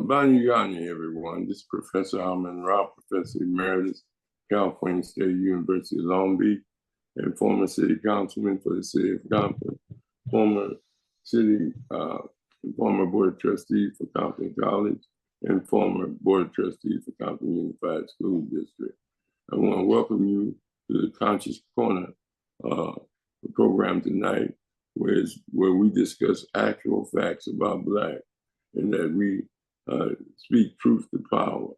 Abani everyone. This is Professor Rahh, Professor Emeritus, California State University of Long Beach, and former city councilman for the city of Compton, former board of trustees for Compton College, and former board of trustees for Compton Unified School District. I want to welcome you to the Conscious Corner program tonight, where we discuss actual facts about Black, and that we speak truth to power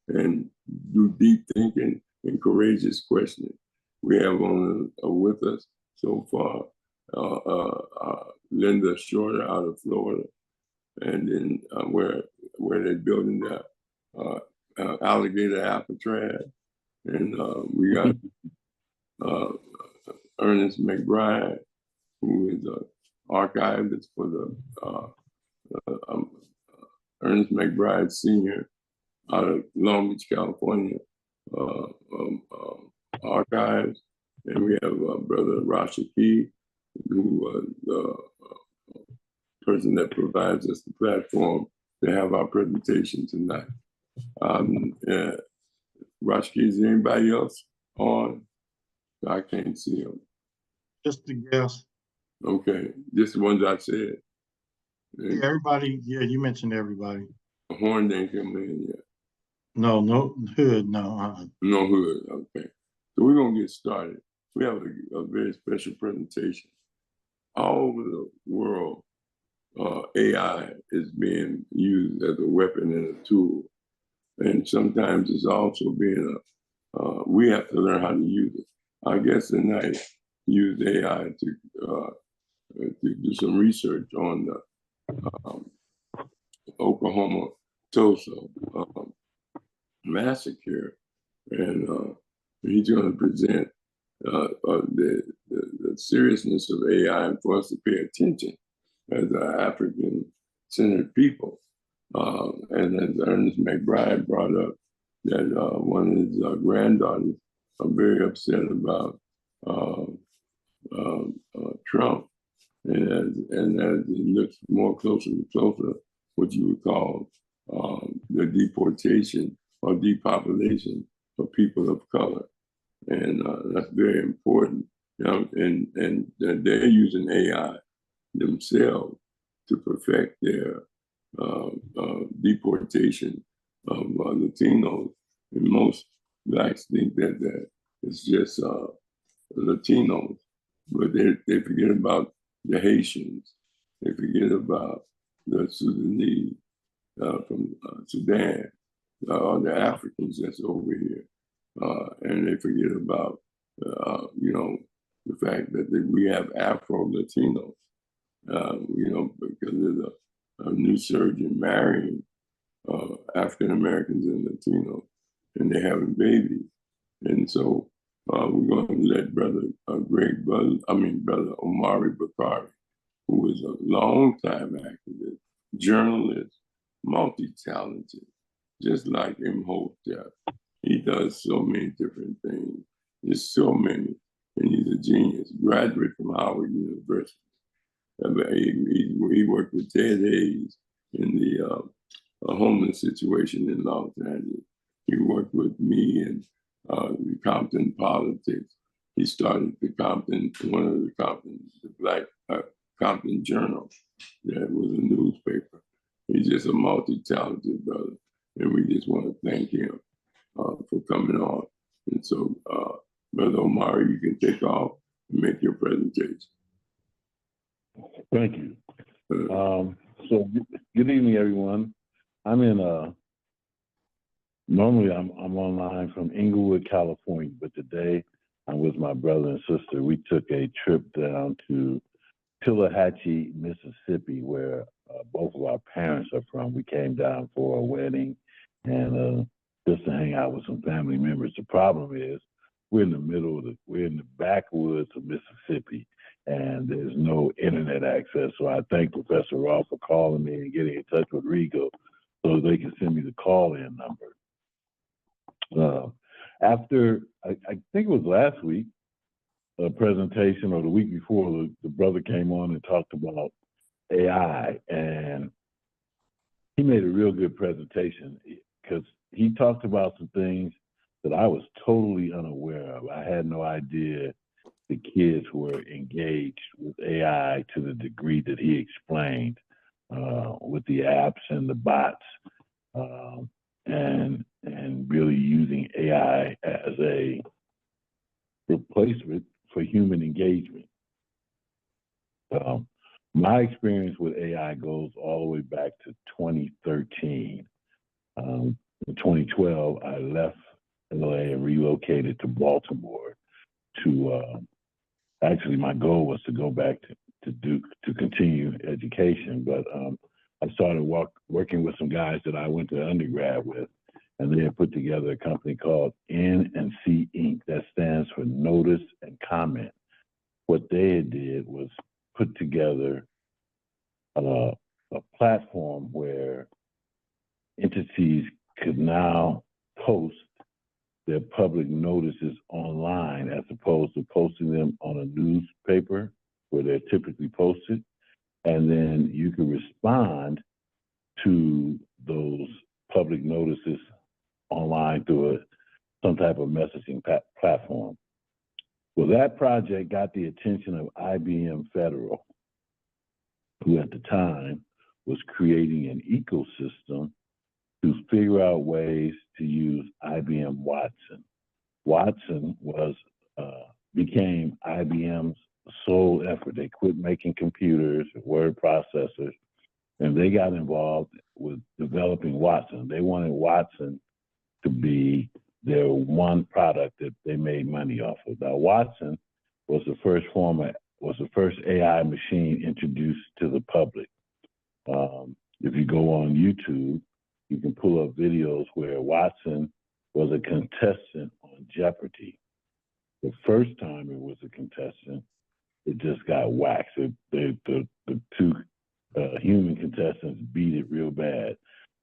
and do deep thinking and courageous questioning. We have with us so far Lynda Shorter out of Florida, and then where they're building that alligator Alcatraz, and we got Ernest McBride, who is an archivist for the Ernest McBride Sr. out of Long Beach, California archives. And we have Brother Rashaki, who was the person that provides us the platform to have our presentation tonight. Rashaki, is there anybody else on? I can't see him. Just a guess. Okay, just the ones I said. Yeah, everybody, yeah, you mentioned everybody. Horn didn't come in yet. No Hood, no. No Hood, okay. So we're gonna get started. We have a very special presentation. All over the world, AI is being used as a weapon and a tool. And sometimes it's also being we have to learn how to use it. Our guest tonight used AI to do some research on the Oklahoma Tulsa massacre, and he's going to present the seriousness of AI and for us to pay attention as African-centered people. And as Ernest McBride brought up, that one of his granddaughters are very upset about Trump. And as it looks more closer and closer, what you would call the deportation or depopulation of people of color. And that's very important. You know, and they're using AI themselves to perfect their deportation of Latinos. And most Blacks think that it's just Latinos, but they forget about the Haitians, they forget about the Sudanese from Sudan, the Africans that's over here, and they forget about the fact that we have Afro-Latinos, because there's a new surge in marrying African Americans and Latinos, and they're having babies, and so we're going to let Brother Omari Bakari, who is a longtime activist, journalist, multi-talented, just like Imhotep. He does so many different things. There's so many, and he's a genius. Graduate from Howard University. He worked with Ted Hayes in the homeless situation in Los Angeles. He worked with me in the Compton politics. He started the Black Compton Journal. That was a newspaper. He's just a multi-talented brother, and we just want to thank him for coming on. And so, Brother Omari, you can take off and make your presentation. Thank you. So, good evening, everyone. Normally I'm online from Inglewood, California, but today I'm with my brother and sister. We took a trip down to Tallahatchie, Mississippi, where both of our parents are from. We came down for a wedding and just to hang out with some family members. The problem is we're in the backwoods of Mississippi, and there's no internet access. So I thank Professor Rahh for calling me and getting in touch with Rigo so they can send me the call-in number. After, I think it was last week, a presentation, or the week before, the brother came on and talked about AI, and he made a real good presentation because he talked about some things that I was totally unaware of. I had no idea the kids were engaged with AI to the degree that he explained, with the apps and the bots, and really using AI as a replacement for human engagement. My experience with AI goes all the way back to 2013. In 2012, I left LA and relocated to Baltimore to, actually my goal was to go back to continue education, but I started working with some guys that I went to undergrad with, and they had put together a company called N&C Inc. that stands for Notice and Comment. What they did was put together a platform where entities could now post their public notices online as opposed to posting them on a newspaper where they're typically posted. And then you can respond to those public notices online through some type of messaging platform. Well, that project got the attention of IBM Federal, who at the time was creating an ecosystem to figure out ways to use IBM Watson. Watson became IBM's sole effort. They quit making computers, word processors, and they got involved with developing Watson. They wanted Watson to be their one product that they made money off of. Now, Watson was the first AI machine introduced to the public. If you go on YouTube, you can pull up videos where Watson was a contestant on Jeopardy. The first time it was a contestant, it just got waxed. The two human contestants beat it real bad.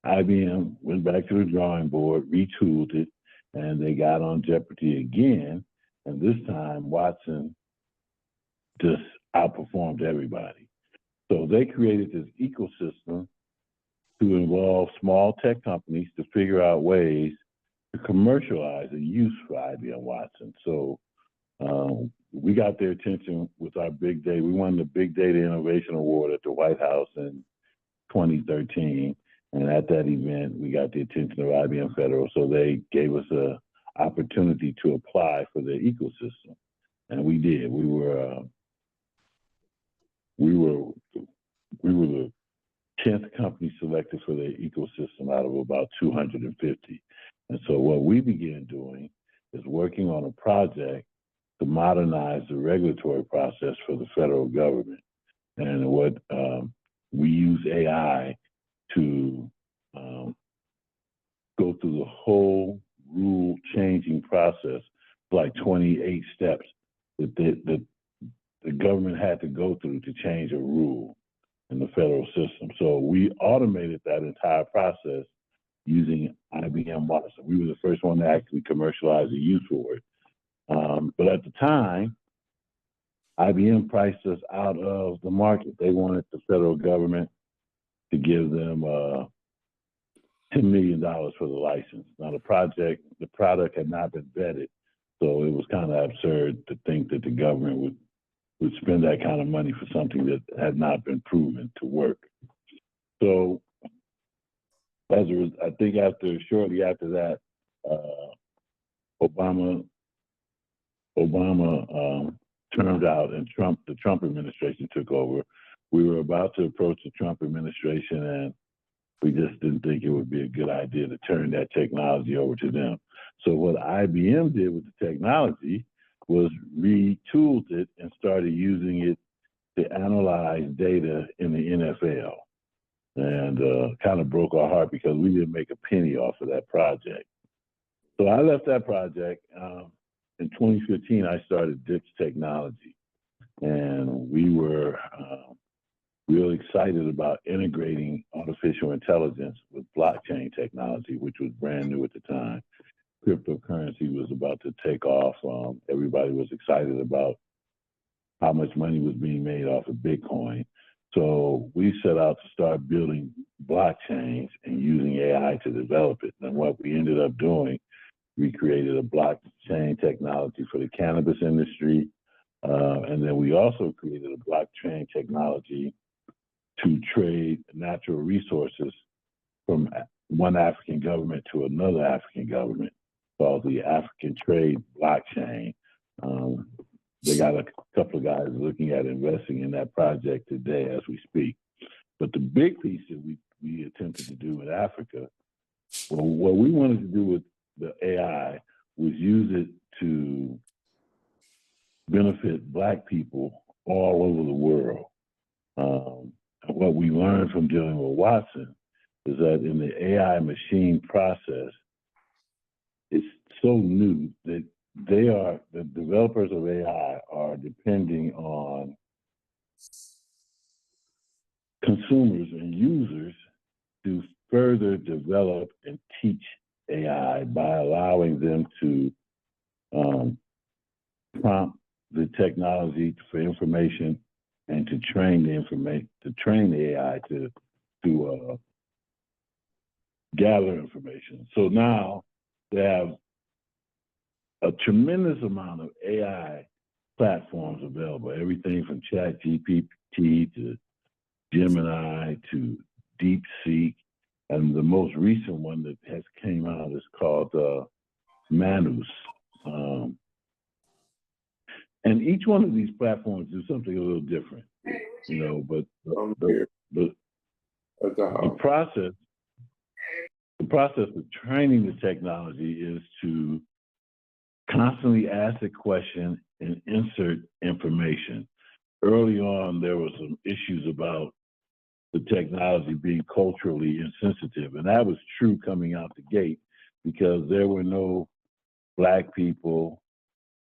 IBM went back to the drawing board, retooled it, and they got on Jeopardy again. And this time, Watson just outperformed everybody. So they created this ecosystem to involve small tech companies to figure out ways to commercialize the use for IBM Watson. So we got their attention with our big day. We won the Big Data Innovation Award at the White House in 2013. And at that event, we got the attention of IBM Federal. So they gave us an opportunity to apply for their ecosystem. And we did. We were the 10th company selected for their ecosystem out of about 250. And so what we began doing is working on a project to modernize the regulatory process for the federal government. And what we use AI to go through the whole rule changing process, like 28 steps that the government had to go through to change a rule in the federal system. So we automated that entire process using IBM Watson. We were the first one to actually commercialize the use for it. But at the time, IBM priced us out of the market. They wanted the federal government to give them $10 million for the license. Now the product had not been vetted, so it was kind of absurd to think that the government would spend that kind of money for something that had not been proven to work. So I think shortly after that, Obama turned out and the Trump administration took over. We were about to approach the Trump administration, and we just didn't think it would be a good idea to turn that technology over to them. So what IBM did with the technology was retooled it and started using it to analyze data in the NFL. And kind of broke our heart because we didn't make a penny off of that project. So I left that project. In 2015, I started DIPS Technology. And we were real excited about integrating artificial intelligence with blockchain technology, which was brand new at the time. Cryptocurrency was about to take off. Everybody was excited about how much money was being made off of Bitcoin. So we set out to start building blockchains and using AI to develop it. And what we ended up doing, we created a blockchain technology for the cannabis industry. And then we also created a blockchain technology to trade natural resources from one African government to another African government, called the African Trade Blockchain. They got a couple of guys looking at investing in that project today as we speak. But the big piece that we attempted to do in Africa, well, what we wanted to do with the AI was use it to benefit Black people all over the world. And what we learned from dealing with Watson is that in the AI machine process, it's so new that the developers of AI are depending on consumers and users to further develop and teach AI by allowing them to prompt the technology for information and to train the AI to gather information. So now they have a tremendous amount of AI platforms available, everything from ChatGPT to Gemini to DeepSeek, and the most recent one that has came out is called Manus. And each one of these platforms do something a little different, you know, but the process of training the technology is to constantly ask a question and insert information. Early on, there were some issues about the technology being culturally insensitive, and that was true coming out the gate because there were no Black people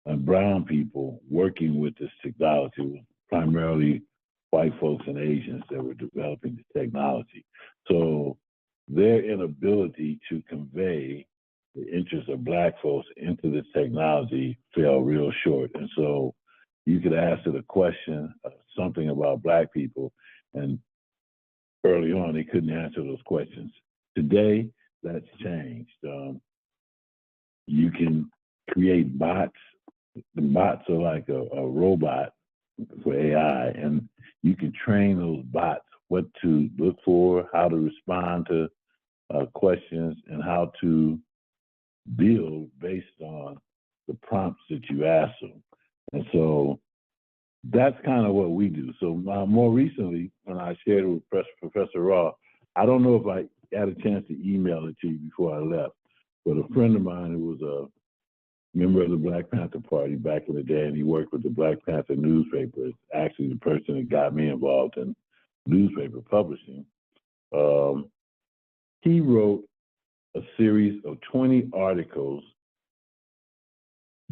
and brown people working with this technology. It was primarily white folks and Asians that were developing the technology. So their inability to convey the interests of Black folks into this technology fell real short. And so you could ask it a question, something about Black people, and early on they couldn't answer those questions. Today, that's changed. You can create bots. The bots are like a robot for AI, and you can train those bots what to look for, how to respond to questions, and how to build based on the prompts that you ask them. And so that's kind of what we do. So more recently, when I shared it with Professor Rahh, I don't know if I had a chance to email it to you before I left, but a friend of mine who was a member of the Black Panther Party back in the day, and he worked with the Black Panther newspaper, is actually the person that got me involved in newspaper publishing. He wrote a series of 20 articles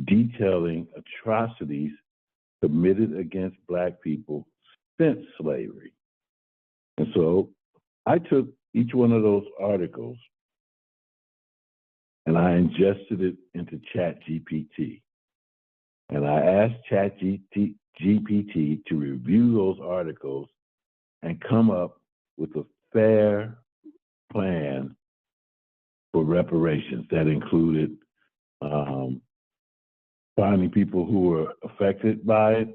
detailing atrocities committed against Black people since slavery. And so I took each one of those articles and I ingested it into ChatGPT. And I asked ChatGPT to review those articles and come up with a fair plan for reparations that included finding people who were affected by it,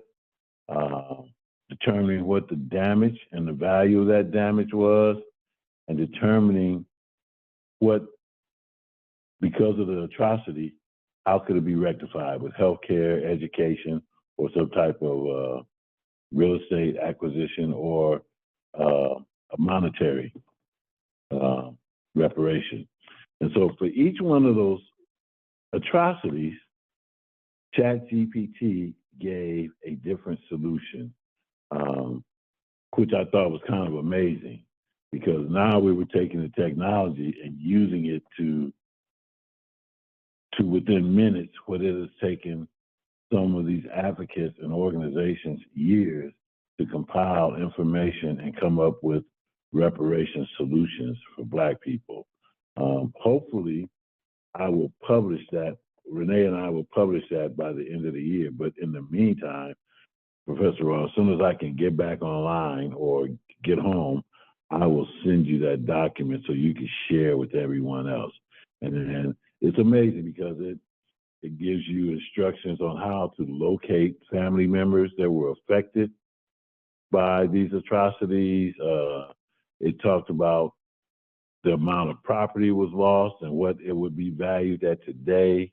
determining what the damage and the value of that damage was, and determining what, because of the atrocity, how could it be rectified with healthcare, education, or some type of real estate acquisition or a monetary reparation. And so for each one of those atrocities, ChatGPT gave a different solution, which I thought was kind of amazing, because now we were taking the technology and using it to within minutes what it has taken some of these advocates and organizations years to compile information and come up with reparation solutions for Black people. Hopefully, I will publish that. Renee and I will publish that by the end of the year. But in the meantime, Professor Rahh, as soon as I can get back online or get home, I will send you that document so you can share with everyone else. And then it's amazing because it gives you instructions on how to locate family members that were affected by these atrocities. It talked about the amount of property was lost and what it would be valued at today.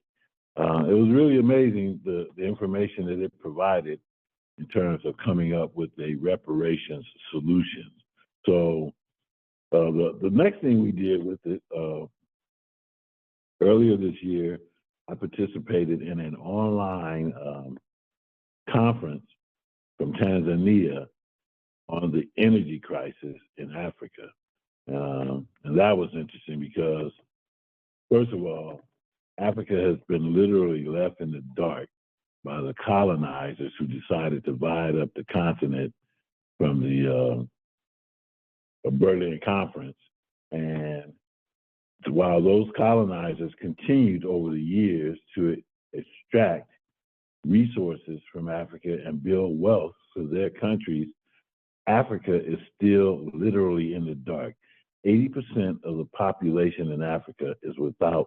It was really amazing, the information that it provided in terms of coming up with a reparations solution. So the next thing we did with it, earlier this year, I participated in an online conference from Tanzania on the energy crisis in Africa. And that was interesting because, first of all, Africa has been literally left in the dark by the colonizers who decided to divide up the continent from the Berlin Conference. And while those colonizers continued over the years to extract resources from Africa and build wealth for their countries, Africa is still literally in the dark. 80% of the population in Africa is without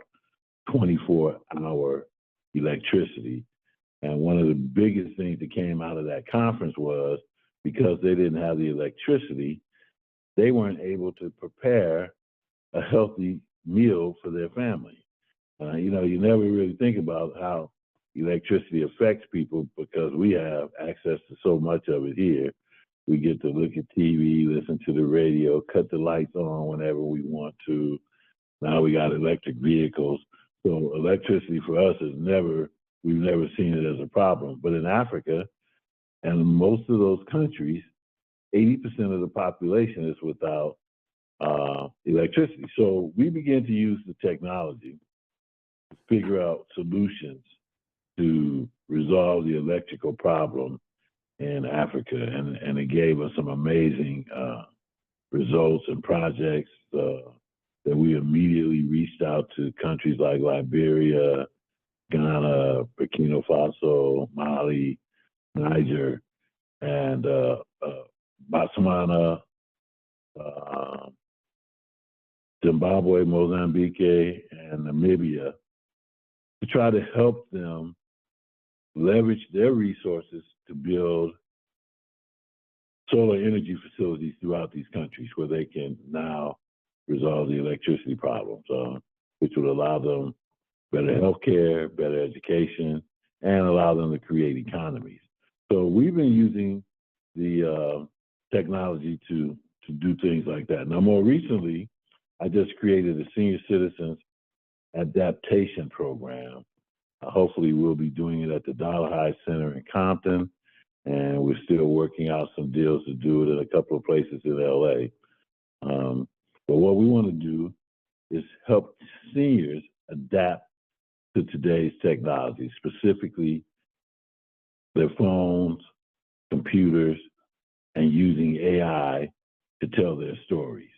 24-hour electricity. And one of the biggest things that came out of that conference was because they didn't have the electricity, they weren't able to prepare a healthy meal for their family. You know, you never really think about how electricity affects people because we have access to so much of it here. We get to look at TV, listen to the radio, cut the lights on whenever we want to. Now we got electric vehicles. So electricity for us we've never seen it as a problem. But in Africa and most of those countries, 80% of the population is without electricity. So we began to use the technology to figure out solutions to resolve the electrical problem in Africa. And it gave us some amazing results and projects that we immediately reached out to countries like Liberia, Ghana, Burkina Faso, Mali, Niger, and Botswana, Zimbabwe, Mozambique, and Namibia to try to help them leverage their resources to build solar energy facilities throughout these countries where they can now resolve the electricity problems, which would allow them better healthcare, better education, and allow them to create economies. So we've been using the technology to do things like that. Now, more recently, I just created a senior citizens adaptation program. Hopefully, we'll be doing it at the Dollar High Center in Compton, and we're still working out some deals to do it in a couple of places in LA. But what we want to do is help seniors adapt to today's technology, specifically their phones, computers, and using AI to tell their stories.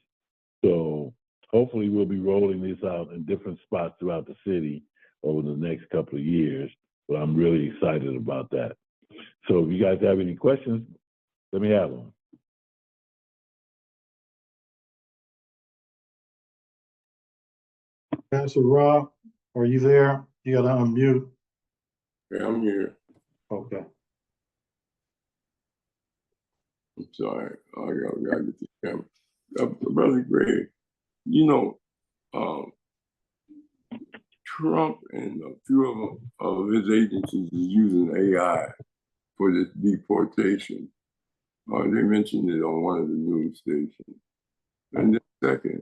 So hopefully we'll be rolling this out in different spots throughout the city over the next couple of years, but I'm really excited about that. So if you guys have any questions, let me have them. Pastor Rahh, are you there? You gotta unmute. Yeah, I'm here. Okay. I'm sorry. I gotta get the camera. Brother Greg, you know, Trump and a few of his agencies is using AI for this deportation. They mentioned it on one of the news stations. And then second,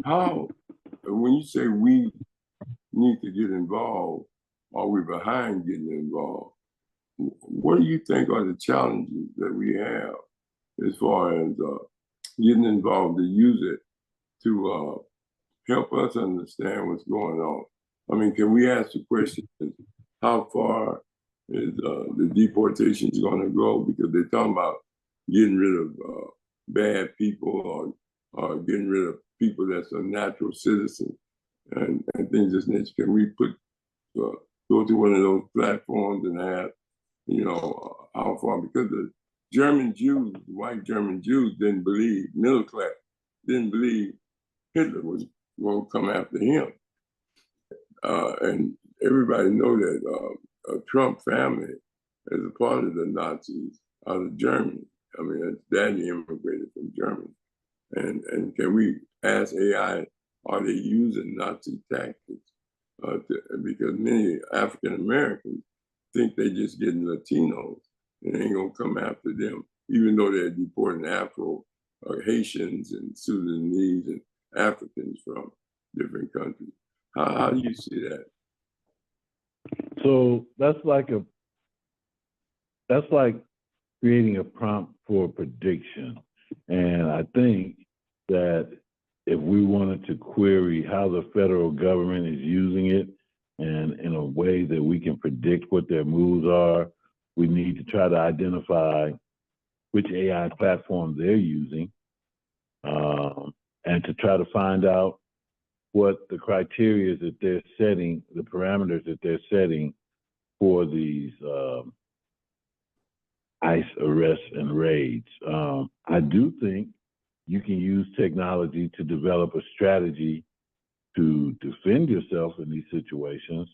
how, when you say we need to get involved, are we behind getting involved? What do you think are the challenges that we have as far as getting involved to use it to help us understand what's going on? I mean, can we ask the question, how far is the deportations going to go? Because they're talking about getting rid of bad people or getting rid of people that's a natural citizen and things of this nature. Can we go to one of those platforms and ask, you know, how far, because the German Jews, white German Jews didn't believe, middle class, didn't believe Hitler was going to come after him. And everybody know that Trump family is a part of the Nazis out of Germany. I mean, his daddy immigrated from Germany. And can we ask AI, are they using Nazi tactics? Because many African Americans think they just getting Latinos and ain't gonna come after them, even though they're deporting Afro, Haitians and Sudanese and Africans from different countries. How do you see that? So that's like creating a prompt for a prediction. And I think that if we wanted to query how the federal government is using it and in a way that we can predict what their moves are, we need to try to identify which AI platform they're using and to try to find out what the criteria that they're setting, the parameters that they're setting for these ICE arrests and raids. I do think you can use technology to develop a strategy to defend yourself in these situations,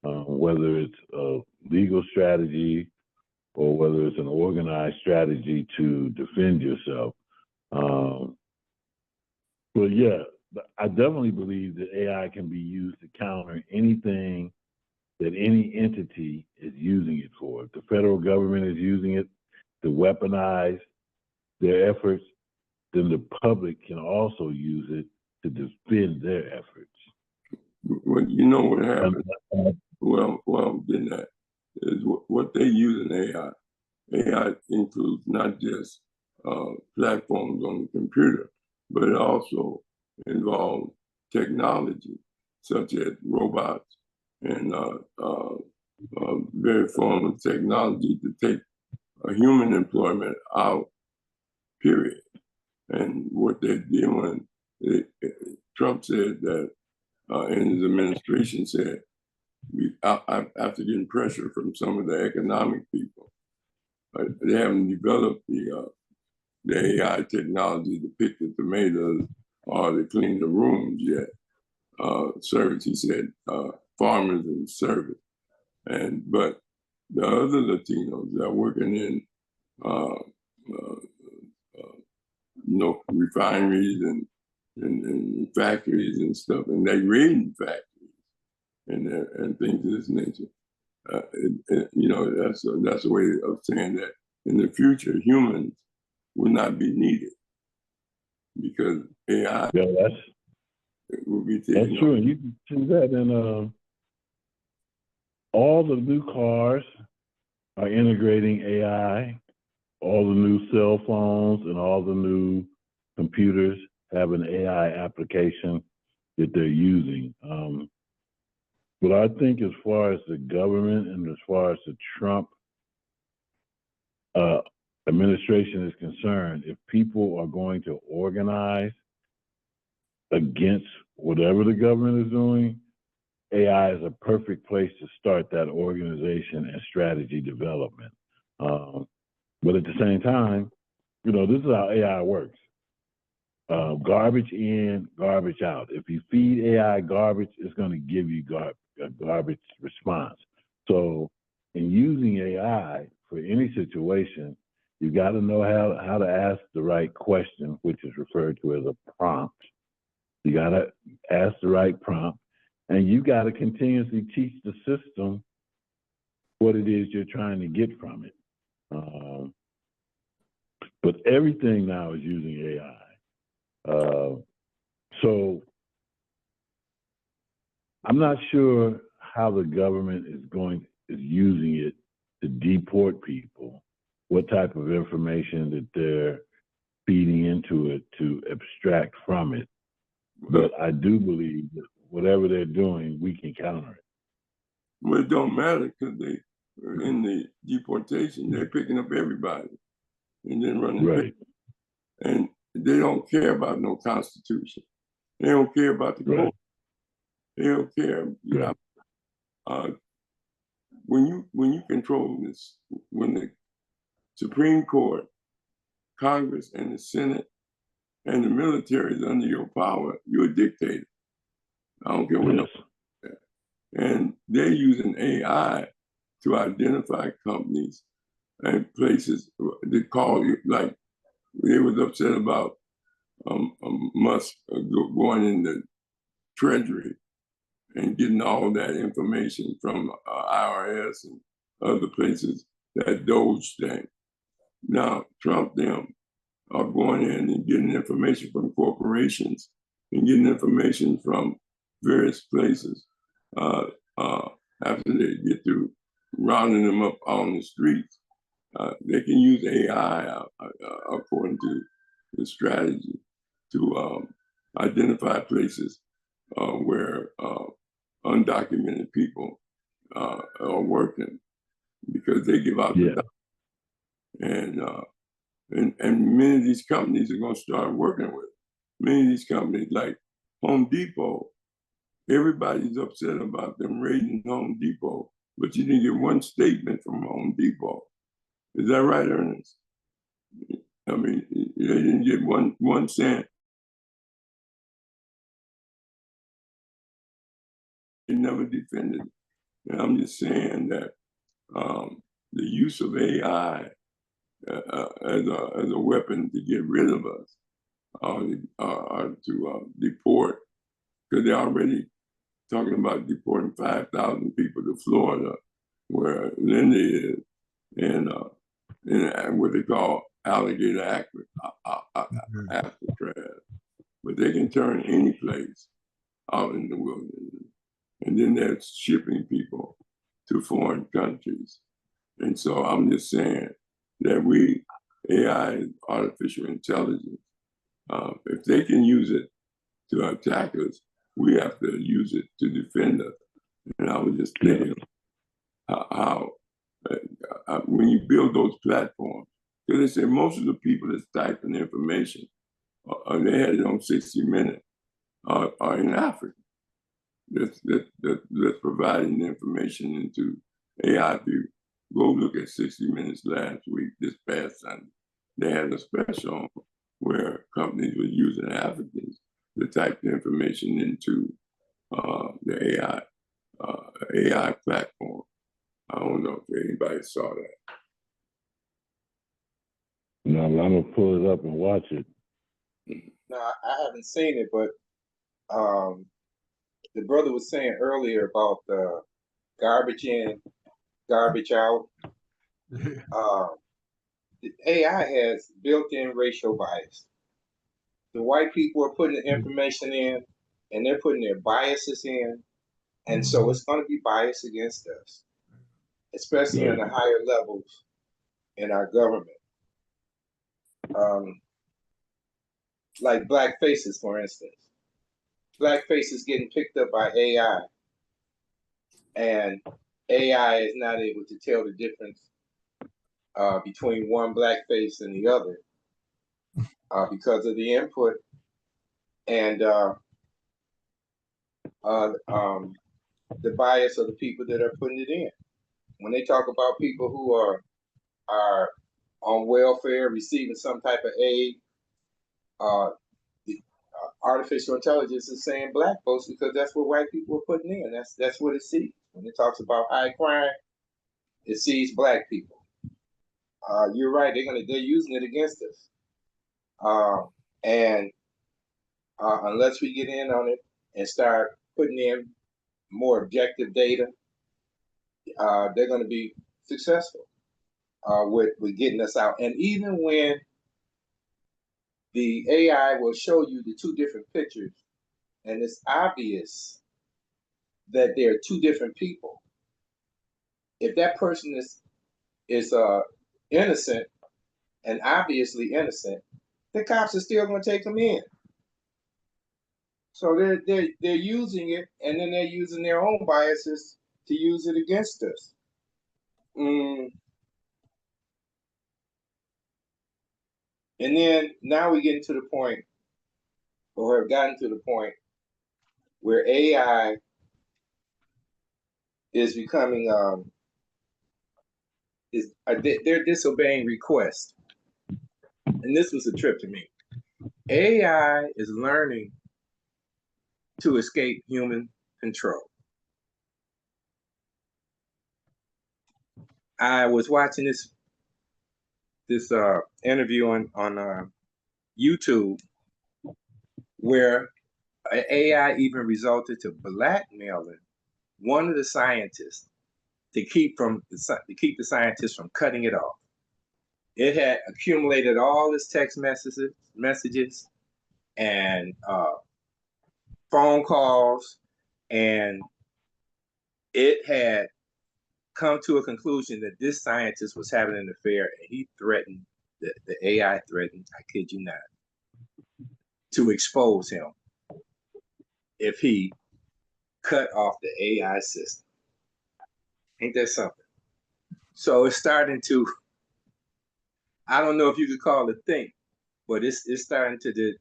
whether it's a legal strategy or whether it's an organized strategy to defend yourself. But yeah, I definitely believe that AI can be used to counter anything that any entity is using it for. If the federal government is using it to weaponize their efforts, then the public can also use it to defend their efforts. Well, you know what happened? Well, then that is what they use in AI. AI includes not just platforms on the computer, but it also involves technology, such as robots and various forms of technology to take human employment out, period. And what they're doing, Trump said that in his administration said, after getting pressure from some of the economic people, they haven't developed the AI technology to pick the tomatoes or to clean the rooms yet. Service, he said, farmers and service. But the other Latinos that are working in refineries and factories and stuff, and they're raiding factories and things of this nature. That's a way of saying that in the future, humans will not be needed because AI will be taken. That's true. And you can see that in all the new cars are integrating AI. All the new cell phones and all the new computers have an AI application that they're using. But I think as far as the government and as far as the Trump administration is concerned, if people are going to organize against whatever the government is doing, AI is a perfect place to start that organization and strategy development. But at the same time, this is how AI works. Garbage in, garbage out. If you feed AI garbage, it's going to give you a garbage response. So in using AI for any situation, you got to know how to ask the right question, which is referred to as a prompt. You got to ask the right prompt, and you got to continuously teach the system what it is you're trying to get from it. But everything now is using AI. So I'm not sure how the government is using it to deport people, what type of information that they're feeding into it to abstract from it. But I do believe that whatever they're doing, we can counter it. Well, it don't matter because in the deportation, they're picking up everybody and then running. Right. And they don't care about no constitution. They don't care about the code. They don't care. When you control this, when the Supreme Court, Congress, and the Senate, and the military is under your power, you're a dictator. I don't care what. Yes. And they're using AI to identify companies and places. They call you, like they was upset about Musk going in the Treasury and getting all that information from IRS and other places, that Doge thing. Now, Trump them are going in and getting information from corporations and getting information from various places. After they get through rounding them up on the streets, they can use AI according to the strategy to identify places where undocumented people are working, because they give out the and many of these companies are going to start working with it. Many of these companies like Home Depot, everybody's upset about them raiding Home Depot, but you didn't get one statement from Home Depot. Is that right, Ernest? I mean, they didn't get one cent. They never defended it. And I'm just saying that the use of AI as a weapon to get rid of us, to deport, because they're already talking about deporting 5,000 people to Florida, where Lynda is, and what they call alligator Alcatraz. But they can turn any place out in the wilderness, and then they're shipping people to foreign countries. And so I'm just saying that AI is artificial intelligence. If they can use it to attack us, we have to use it to defend us. And I was just thinking how when you build those platforms, because they say most of the people that's typing information, they had it on 60 Minutes, are in Africa. That's providing the information into AI. If you go look at 60 Minutes last week, this past Sunday, they had a special where companies were using Africans to type the information into the AI platform. I don't know if anybody saw that. No, I'm gonna pull it up and watch it. No, I haven't seen it, but the brother was saying earlier about the garbage in, garbage out. The AI has built-in racial bias. The white people are putting the information in, and they're putting their biases in, and so it's going to be biased against us, especially in the higher levels in our government. Like black faces, for instance. Black faces getting picked up by AI, and AI is not able to tell the difference between one black face and the other because of the input and the bias of the people that are putting it in. When they talk about people who are on welfare, receiving some type of aid, artificial intelligence is saying black folks because that's what white people are putting in. That's what it sees. When it talks about high crime, it sees black people. You're right. They're using it against us. And unless we get in on it and start putting in more objective data, they're going to be successful with getting us out. And even when the AI will show you the two different pictures, and it's obvious that they're two different people. If that person is innocent and obviously innocent, the cops are still going to take them in. So they're using it, and then they're using their own biases to use it against us. And then now we get to the point, or have gotten to the point, where AI is becoming they're disobeying requests. And this was a trip to me. AI is learning to escape human control. I was watching this interview on YouTube where AI even resulted to blackmailing one of the scientists to keep the scientists from cutting it off. It had accumulated all his text messages and phone calls, and it had come to a conclusion that this scientist was having an affair, and he threatened, the AI threatened, I kid you not, to expose him if he cut off the AI system. Ain't that something? So it's starting to, I don't know if you could call it think, but it's starting to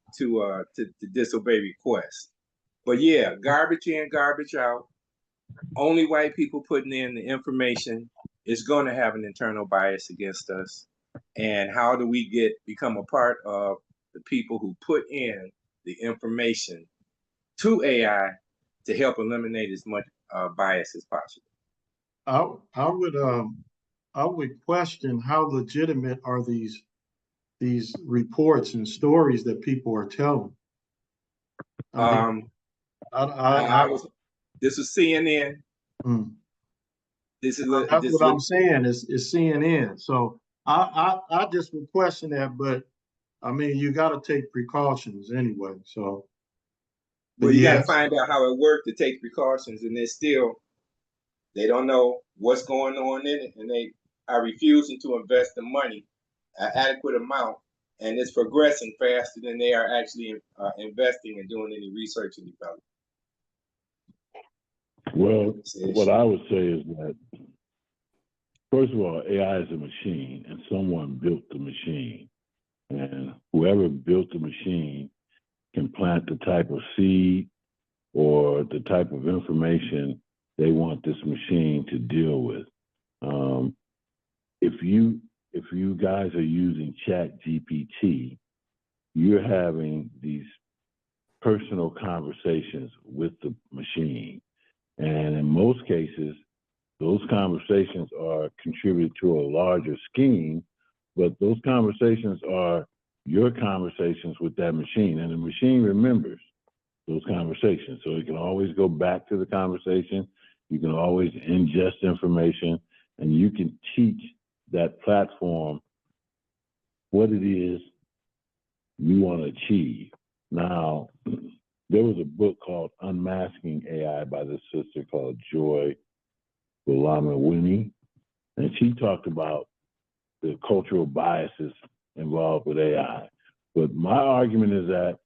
disobey requests. But yeah, garbage in, garbage out. Only white people putting in the information is going to have an internal bias against us. And how do we become a part of the people who put in the information to AI to help eliminate as much bias as possible? I would question how legitimate are these reports and stories that people are telling. This is CNN. That's what I'm saying is CNN. So I just would question that, but I mean, you got to take precautions anyway. So, well, you got to find out how it worked to take precautions, and they don't know what's going on in it, and they are refusing to invest the money, an adequate amount, and it's progressing faster than they are actually investing and doing any research and development. Well, what I would say is that, first of all, AI is a machine, and someone built the machine. And whoever built the machine can plant the type of seed or the type of information they want this machine to deal with. If you guys are using ChatGPT, you're having these personal conversations with the machine. And in most cases, those conversations are contributed to a larger scheme, but those conversations are your conversations with that machine. And the machine remembers those conversations. So it can always go back to the conversation. You can always ingest information, and you can teach that platform what it is you want to achieve. Now, there was a book called Unmasking AI by this sister called Joy Bulamawini, and she talked about the cultural biases involved with AI. But my argument is that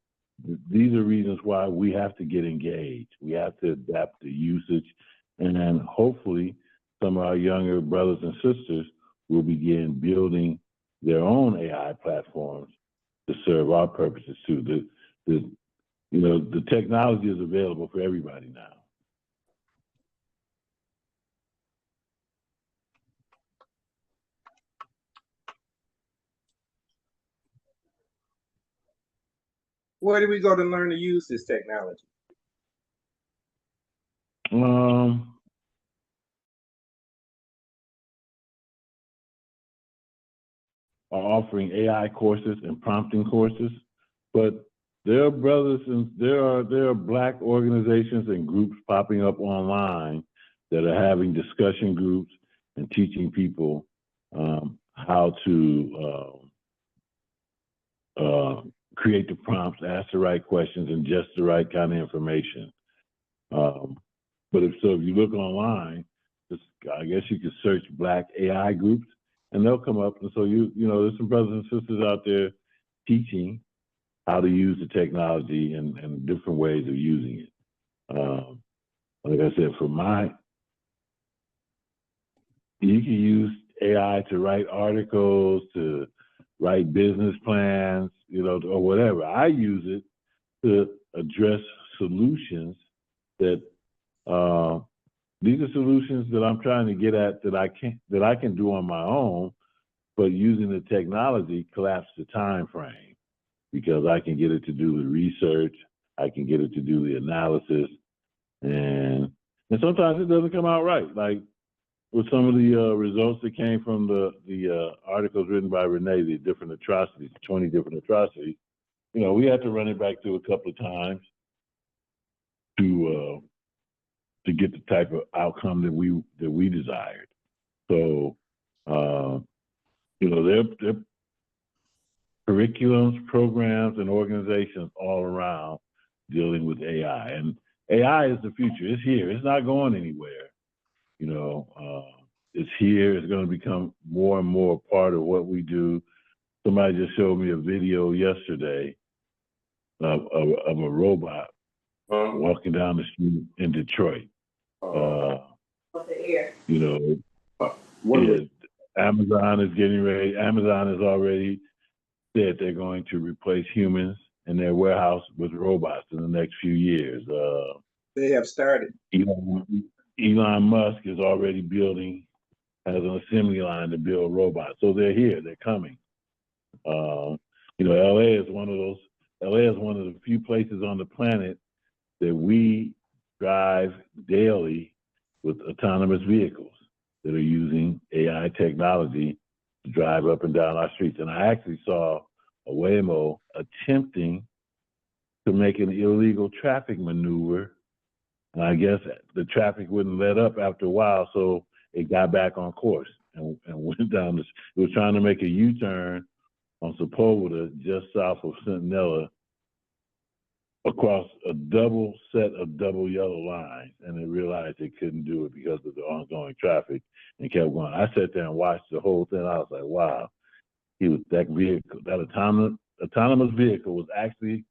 these are reasons why we have to get engaged. We have to adapt the usage, and then hopefully some of our younger brothers and sisters will begin building their own AI platforms to serve our purposes too. The technology is available for everybody now. Where do we go to learn to use this technology? Are offering AI courses and prompting courses, but there are there are Black organizations and groups popping up online that are having discussion groups and teaching people how to create the prompts, ask the right questions, and just the right kind of information. But if you look online, I guess you could search Black AI groups, and they'll come up. And so there's some brothers and sisters out there teaching how to use the technology and different ways of using it. Like I said, you can use AI to write articles, to write business plans, or whatever. I use it to address solutions that these these are solutions that I'm trying to get at that I can do on my own, but using the technology collapse the time frame because I can get it to do the research, I can get it to do the analysis, and sometimes it doesn't come out right. Like with some of the results that came from the articles written by Renee, the different atrocities, 20 different atrocities. You know, we had to run it back through a couple of times to get the type of outcome that we desired. So, you know, their curriculums, programs, and organizations all around dealing with AI. And AI is the future. It's here. It's not going anywhere. You know, it's here. It's going to become more and more part of what we do. Somebody just showed me a video yesterday of a robot walking down the street in Detroit. You know, Amazon is getting ready. Amazon has already said they're going to replace humans in their warehouse with robots in the next few years. They have started. Elon Musk is already has an assembly line to build robots. So they're here. They're coming. You know, LA is one of the few places on the planet that we drive daily with autonomous vehicles that are using AI technology to drive up and down our streets. And I actually saw a Waymo attempting to make an illegal traffic maneuver. And I guess the traffic wouldn't let up after a while, so it got back on course and went down. It was trying to make a U-turn on Sepulveda just south of Centinela across a double set of double yellow lines, and they realized they couldn't do it because of the ongoing traffic and kept going. I sat there and watched the whole thing. I was like, wow, that autonomous vehicle was actually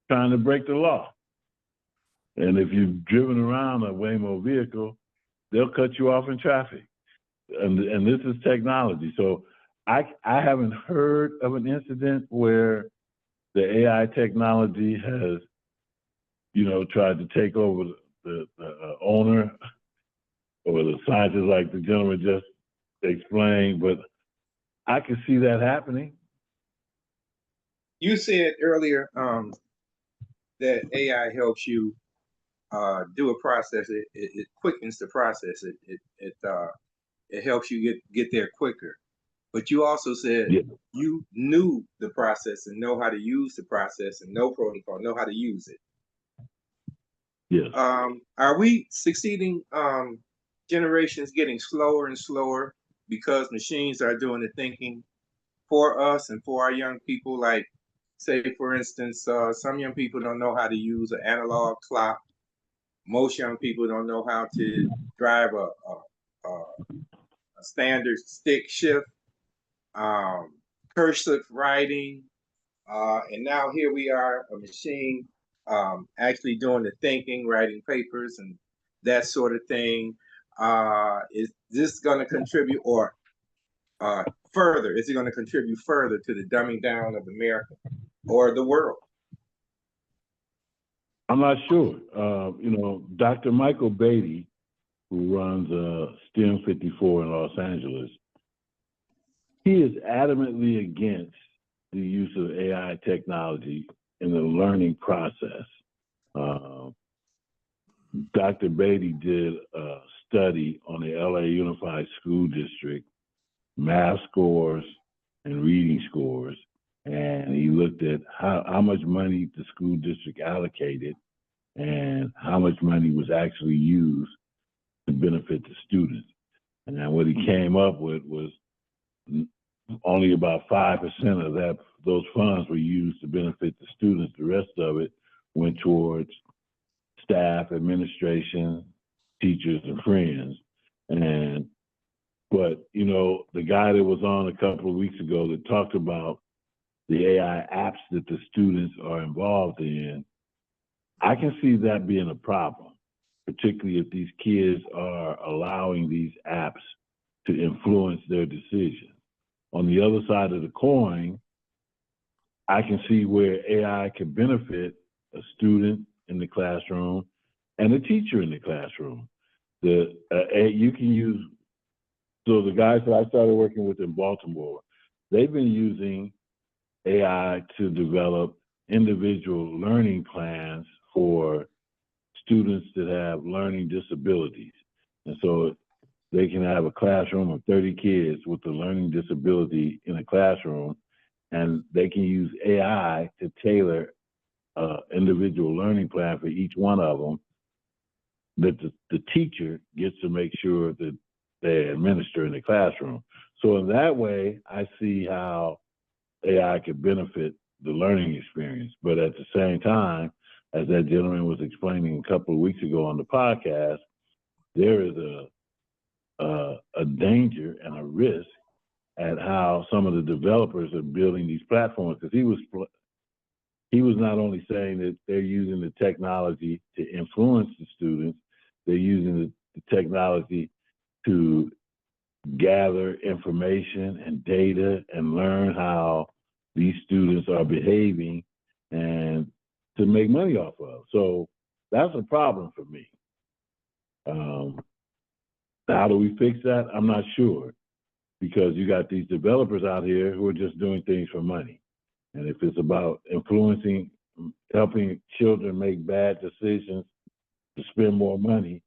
trying to break the law. And if you've driven around a Waymo vehicle, they'll cut you off in traffic. And this is technology. So I haven't heard of an incident where the AI technology has, you know, tried to take over the owner or the scientist like the gentleman just explained, but I can see that happening. You said earlier that AI helps you do a process. It quickens the process. It helps you get there quicker. But you also said you knew the process and know how to use the process and know protocol, know how to use it. Yes. Are we succeeding generations getting slower and slower because machines are doing the thinking for us and for our young people? Like, say, for instance, some young people don't know how to use an analog clock. Most young people don't know how to drive a standard stick shift. Cursive writing, and now here we are, a machine actually doing the thinking, writing papers and that sort of thing. Is this going to contribute or further? Is it going to contribute further to the dumbing down of America or the world? I'm not sure. You know, Dr. Michael Beatty, who runs STEM 54 in Los Angeles, he is adamantly against the use of AI technology in the learning process. Dr. Beatty did a study on the LA Unified School District, math scores and reading scores, and he looked at how much money the school district allocated and how much money was actually used to benefit the students. And then what he came up with was only about 5% of those funds were used to benefit the students. The rest of it went towards staff, administration, teachers, and friends. But you know, the guy that was on a couple of weeks ago that talked about the AI apps that the students are involved in, I can see that being a problem, particularly if these kids are allowing these apps to influence their decisions. On the other side of the coin, I can see where AI can benefit a student in the classroom and a teacher in the classroom. You can use, so the guys that I started working with in Baltimore, they've been using AI to develop individual learning plans for students that have learning disabilities. And so they can have a classroom of 30 kids with a learning disability in a classroom, and they can use AI to tailor an individual learning plan for each one of them that the teacher gets to make sure that they administer in the classroom. So in that way, I see how AI could benefit the learning experience. But at the same time, as that gentleman was explaining a couple of weeks ago on the podcast, there is a danger and a risk at how some of the developers are building these platforms, because he was not only saying that they're using the technology to influence the students, they're using the technology to gather information and data and learn how these students are behaving and to make money off of. So that's a problem for me. How do we fix that? I'm not sure, because you got these developers out here who are just doing things for money. And if it's about influencing, helping children make bad decisions to spend more money,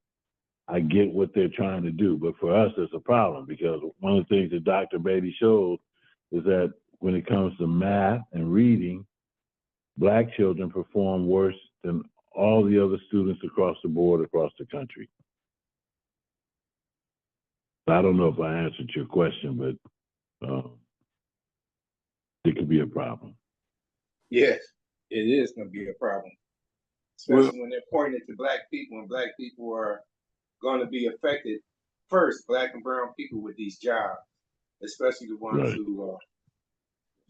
I get what they're trying to do. But for us, it's a problem, because one of the things that Dr. Beatty showed is that when it comes to math and reading, Black children perform worse than all the other students across the board, across the country. I don't know if I answered your question, but it could be a problem. Yes, it is going to be a problem, especially when they're pointing to Black people, and Black people are going to be affected first, Black and brown people with these jobs, especially the ones who,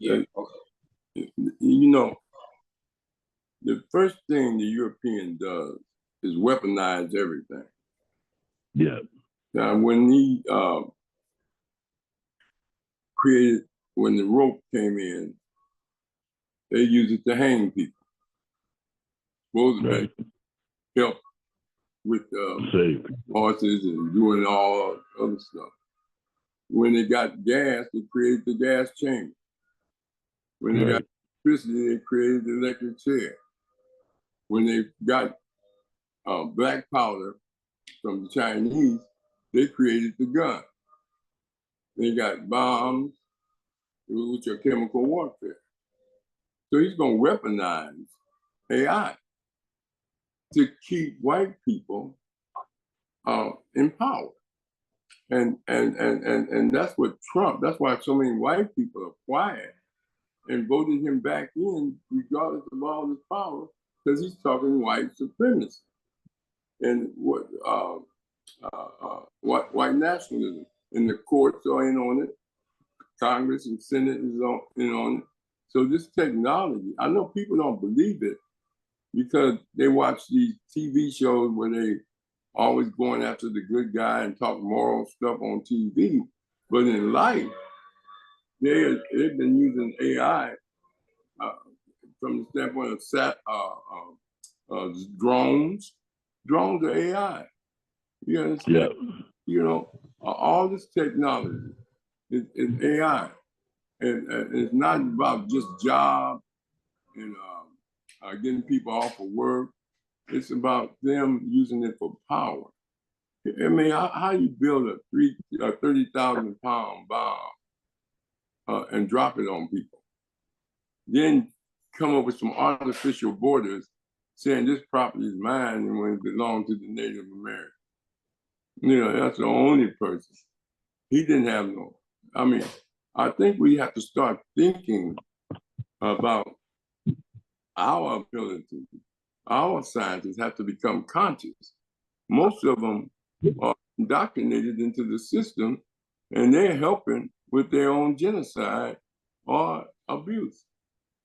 You know, the first thing the European does is weaponize everything. Yeah. Now, when he created, when the rope came in, they used it to hang people. Supposedly help with horses and doing all other stuff. When they got gas, they created the gas chamber. When they got electricity, they created the electric chair. When they got black powder from the Chinese, they created the gun. They got bombs, which are chemical warfare. So he's going to weaponize AI to keep white people in power. And that's what Trump, that's why so many white people are quiet and voted him back in, regardless of all his power, because he's talking white supremacy and white nationalism. And the courts are in on it, Congress and Senate is in on it. So this technology, I know people don't believe it because they watch these TV shows where they always going after the good guy and talk moral stuff on TV. But in life, they've been using AI from the standpoint of drones. Drones are AI. You understand? Yeah. You know, all this technology is AI. And it's not about just jobs and getting people off of work. It's about them using it for power. I mean, how you build a 30,000 pound bomb and drop it on people? Then come up with some artificial borders saying this property is mine and when it belongs to the Native American. You know, that's the only person. He didn't have no. I mean, I think we have to start thinking about our ability. Our scientists have to become conscious. Most of them are indoctrinated into the system and they're helping with their own genocide or abuse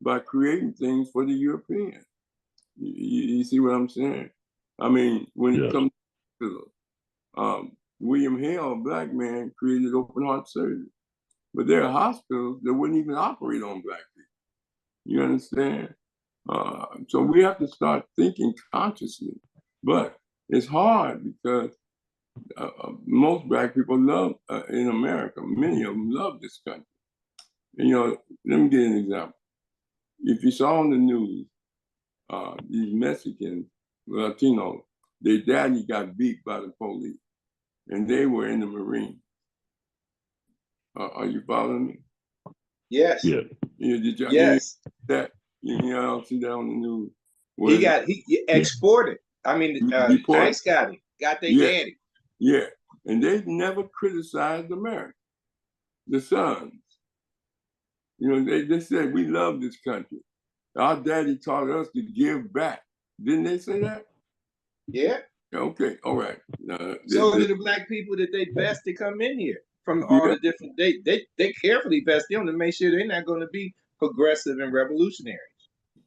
by creating things for the Europeans. You see what I'm saying? I mean, when it comes to William Hale, a black man, created open heart surgery. But there are hospitals that wouldn't even operate on black people. You understand? So we have to start thinking consciously. But it's hard because most black people love in America. Many of them love this country. And, you know, let me give you an example. If you saw on the news, these Mexicans, Latinos, their daddy got beat by the police, and they were in the Marines. Are you following me? Yes. Yeah. Did y'all Yes. that? Y'all see that on the news? He exported. I mean, ICE got him. Got their daddy. Yeah, and they never criticized America. The sons, you know, they said we love this country. Our daddy taught us to give back. Didn't they say that? Yeah. Okay, all right. So do the black people that they best to come in here from all the different. They carefully vest them to make sure they're not going to be progressive and revolutionary.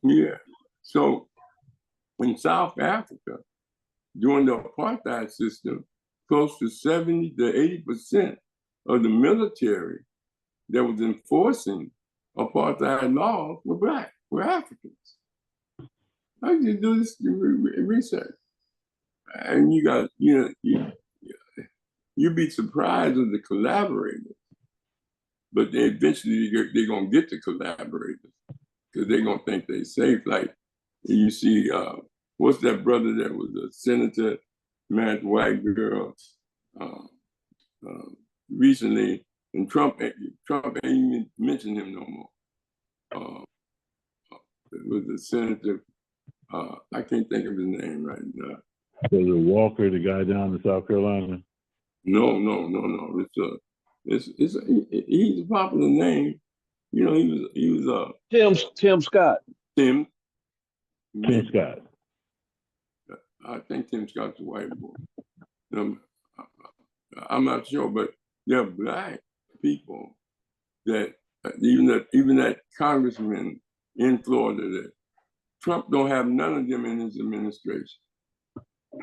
Yeah. So in South Africa, during the apartheid system, close to 70 to 80% of the military that was enforcing apartheid laws were black, were Africans. How did you do this research? And you got, you know, you'd be surprised of the collaborators, but eventually they're gonna get the collaborators because they're gonna think they're safe. Like you see, what's that brother that was a senator, married a white girl recently, and Trump ain't even mentioned him no more. It was a senator. I can't think of his name right now. Was it Walker, the guy down in South Carolina? No. He's a popular name. You know, he was Tim Scott. Tim Scott. I think Tim Scott's a white boy. I'm not sure, but there are black people that even that congressman in Florida that Trump don't have none of them in his administration.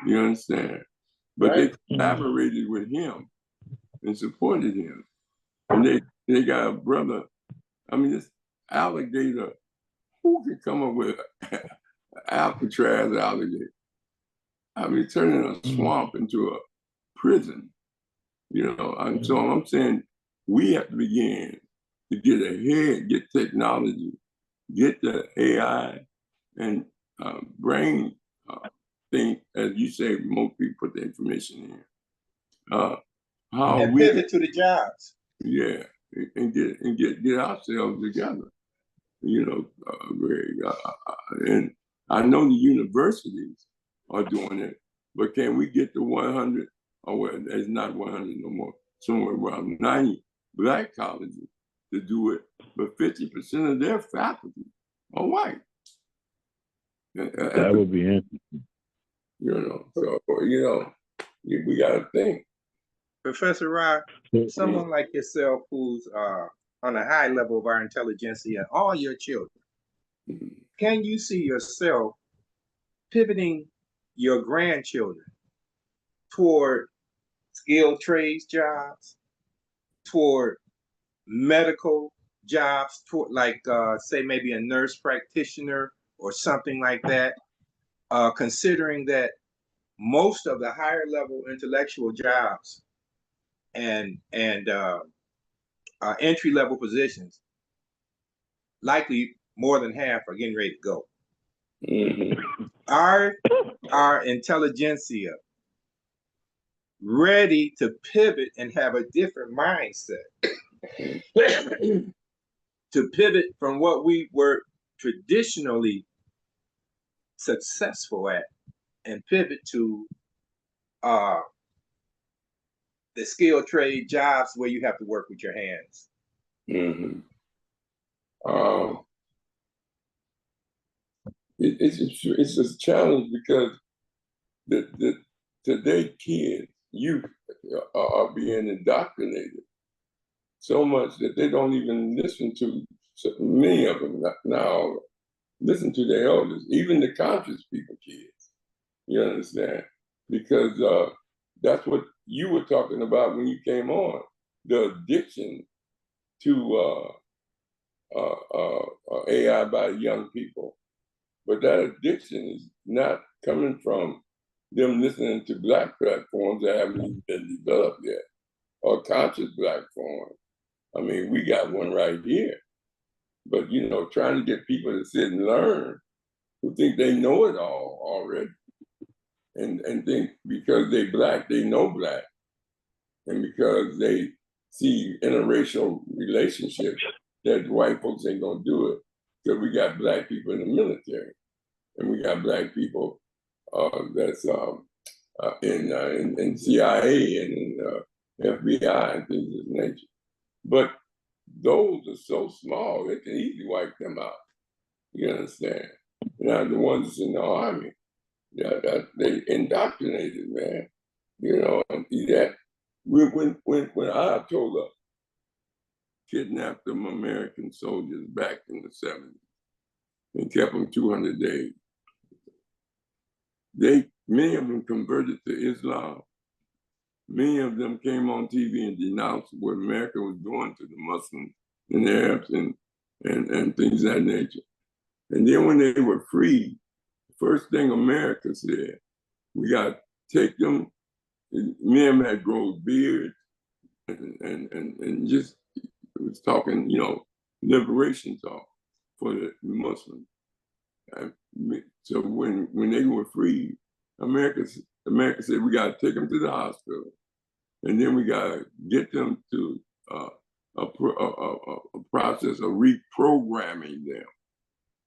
You understand? But Right. they collaborated with him and supported him. And they got a brother, I mean, this alligator, who could come up with Alcatraz alligator? I mean, turning a swamp into a prison, you know. And so I'm saying we have to begin to get ahead, get technology, get the AI and brain thing, as you say, most people put the information in. And pivot to the jobs. Yeah, and get ourselves together. You know, Greg, and I know the universities are doing it, but can we get to 100? Or well, it's not 100 no more. Somewhere around 90 black colleges to do it, but 50% of their faculty are white. That would be interesting. You know, so you know, we got to think. Professor Rahh, someone like yourself who's on a high level of our intelligentsia and all your children, can you see yourself pivoting your grandchildren toward skilled trades jobs, toward medical jobs, toward like say maybe a nurse practitioner or something like that, considering that most of the higher level intellectual jobs and entry level positions, likely more than half are getting ready to go. Our intelligentsia ready to pivot and have a different mindset, to pivot from what we were traditionally successful at and pivot to the skilled trade jobs where you have to work with your hands. It's a challenge because today kids, youth are being indoctrinated so much that they don't even listen to, many of them now listen to their elders, even the conscious people kids, you understand? Because that's what you were talking about when you came on, the addiction to AI by young people. But that addiction is not coming from them listening to black platforms that haven't even been developed yet, or conscious black forms. I mean, we got one right here. But, you know, trying to get people to sit and learn who think they know it all already and think because they black, they know black. And because they see interracial relationships that white folks ain't gonna do it. Because we got black people in the military and we got black people that's in CIA and in FBI and things of this nature. But those are so small, they can easily wipe them out. You understand? Now the ones that's in the army, they indoctrinated, man. You know, and that when Ayatollah kidnapped them American soldiers back in the 70s and kept them 200 days, many of them converted to Islam. Many of them came on TV and denounced what America was doing to the Muslims and the Arabs and things of that nature. And then when they were freed, the first thing America said, we got to take them. Men had grown beards and just was talking, you know, liberation talk for the Muslims. So when they were freed, America said we got to take them to the hospital, and then we got to get them to a process of reprogramming them.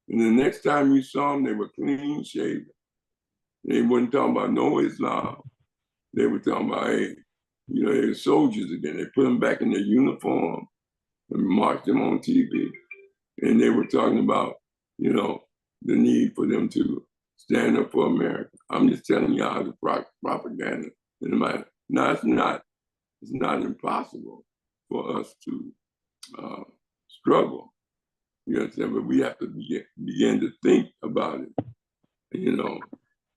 And the next time you saw them, they were clean shaven. They wasn't talking about no Islam. They were talking about, hey, you know, they're soldiers again. They put them back in their uniform and marched them on TV. And they were talking about, you know, the need for them to stand up for America. I'm just telling you how the propaganda in the mind. Now, it's not impossible for us to struggle. You understand? But we have to begin to think about it. You know,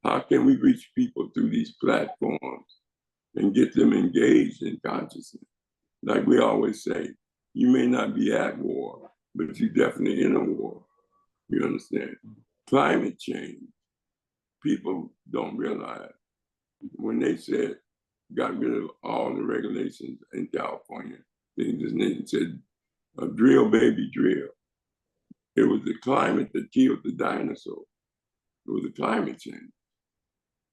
how can we reach people through these platforms and get them engaged in consciousness? Like we always say, you may not be at war, but you're definitely in a war. You understand? Climate change, people don't realize. When they said, got rid of all the regulations in California, they just said, drill, baby, drill. It was the climate that killed the dinosaurs. It was the climate change.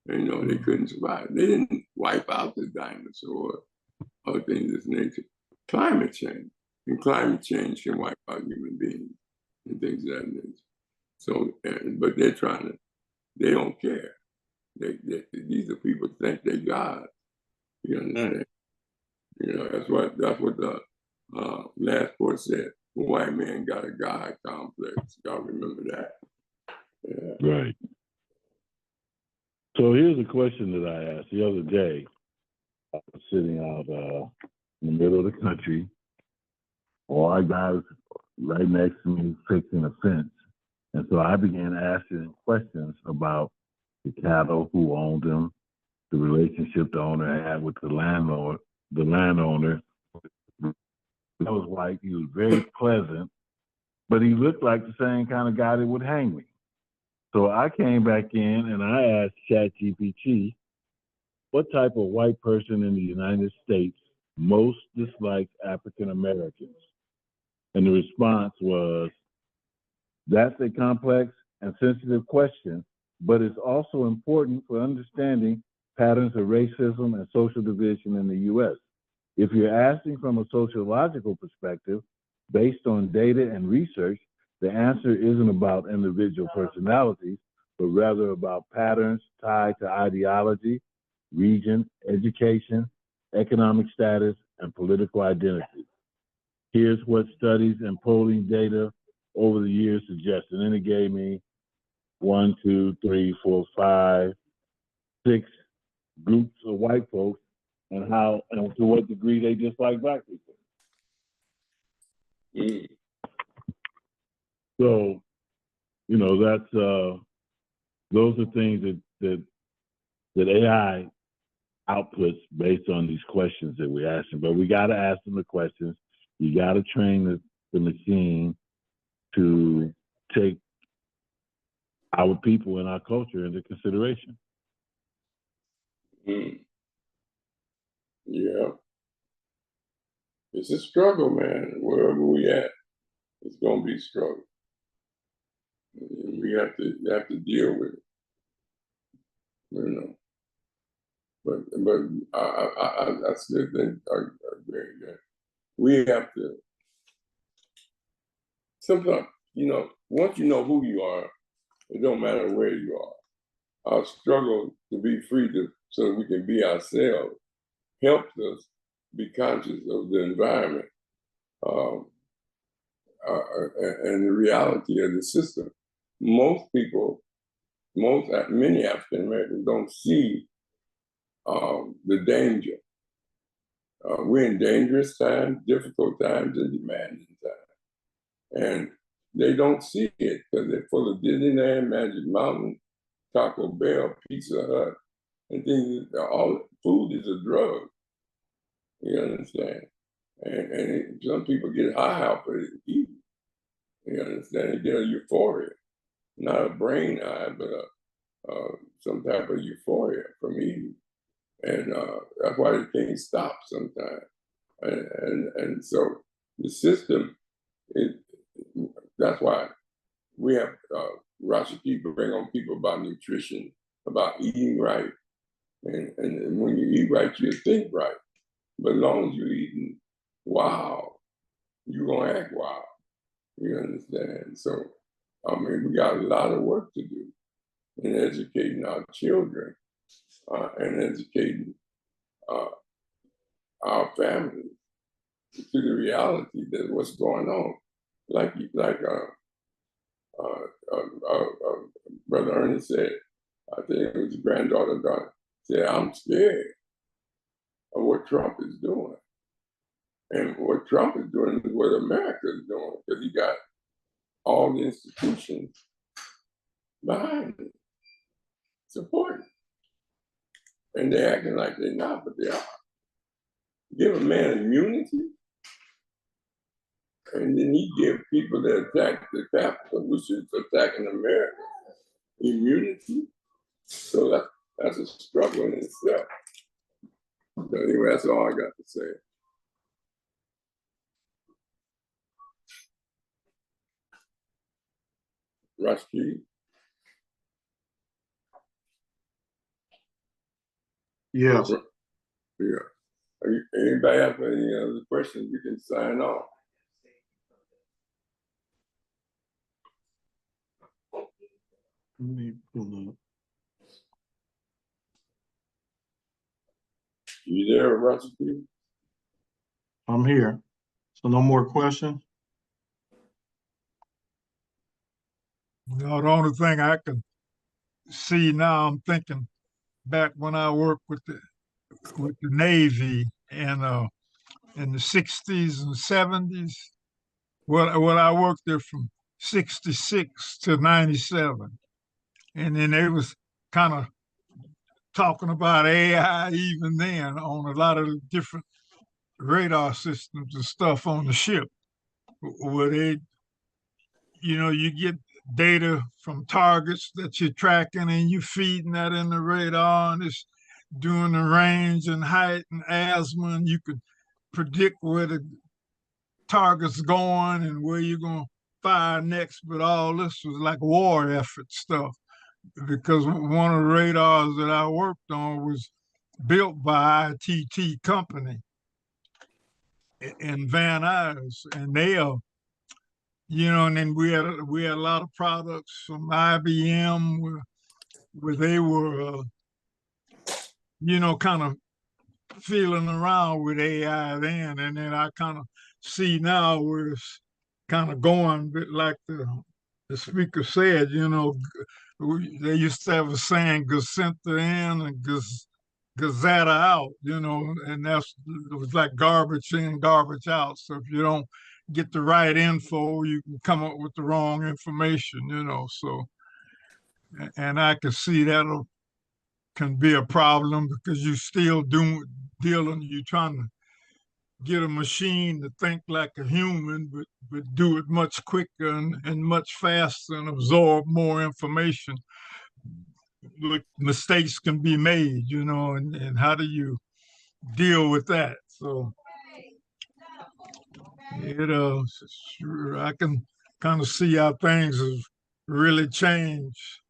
And, you know, they couldn't survive. They didn't wipe out the dinosaur or things of this nature. Climate change. And climate change can wipe out human beings and things of that nature. So, but they don't care. These are people who think they're God. You understand? You know, that's what the last poet said. The white man got a God complex. Y'all remember that? Yeah. Right. So here's a question that I asked the other day. I was sitting out in the middle of the country. All our guys right next to me fixing a fence. And so I began asking questions about the cattle, who owned them, the relationship the owner had with the landowner. That was white. He was very pleasant, but he looked like the same kind of guy that would hang me. So I came back in and I asked ChatGPT, what type of white person in the United States most dislikes African Americans? And the response was, that's a complex and sensitive question, but it's also important for understanding patterns of racism and social division in the U.S. If you're asking from a sociological perspective, based on data and research, the answer isn't about individual personalities, but rather about patterns tied to ideology, region, education, economic status, and political identity. Here's what studies and polling data over the years suggest. And then it gave me 1, 2, 3, 4, 5, 6 groups of white folks and how and to what degree they dislike black people. Mm. So, you know, that's those are things that AI outputs based on these questions that we ask them. But we got to ask them the questions. You got to train the machine to take our people and our culture into consideration. Mm. Yeah. It's a struggle, man. Wherever we at, it's gonna be a struggle. And we have to deal with it, you know. But I still think I agree that we have to sometimes, you know, once you know who you are, it don't matter where you are. Our struggle to be free so that we can be ourselves helps us be conscious of the environment um, and the reality of the system. Most people, many African Americans don't see the danger. We're in dangerous times, difficult times, and demanding times. And they don't see it because they're full of Disneyland, Magic Mountain, Taco Bell, Pizza Hut, and things. All food is a drug. You understand? And some people get high off of it eating. You understand? They get a euphoria, not a brain high, but some type of euphoria from eating. And that's why they can't stop sometimes. And so the system, that's why we have Rashaki bring on people about nutrition, about eating right. And when you eat right, you think right. But as long as you're eating wow, you're going to act wow. You understand? So, I mean, we got a lot of work to do in educating our children and educating our families to the reality that what's going on. Like Brother Ernest said, I think it was his granddaughter said, I'm scared of what Trump is doing. And what Trump is doing is what America is doing, because he got all the institutions behind it, supporting it. And they're acting like they're not, but they are. Give a man immunity, and then he give people that attack the Capitol, which is attacking America, immunity. So that's a struggle in itself. So anyway, that's all I got to say. Rashaki? Yes. Yeah. Anybody have any other questions, you can sign off. Let me pull up. You there, Rashaki? I'm here. So no more questions? Well, the only thing I can see now, I'm thinking back when I worked with the Navy and in the 60s and 70s. Well, I worked there from 66 to 97. And then they was kind of talking about AI even then on a lot of different radar systems and stuff on the ship where they, you get data from targets that you're tracking and you're feeding that in the radar and it's doing the range and height and asthma, and you can predict where the target's going and where you're going to fire next. But all this was like war effort stuff, because one of the radars that I worked on was built by ITT company in Van Nuys, and they are, and then we had a lot of products from IBM where they were, kind of feeling around with AI then, and then I kind of see now where it's kind of going, but like the speaker said, they used to have a saying, "Gazenta in and Gazetta out," and it was like garbage in, garbage out. So if you don't get the right info, you can come up with the wrong information, So, and I can see that can be a problem because you still you're trying to get a machine to think like a human, but do it much quicker and much faster and absorb more information. mistakes can be made, and how do you deal with that? So, sure, I can kind of see how things have really changed.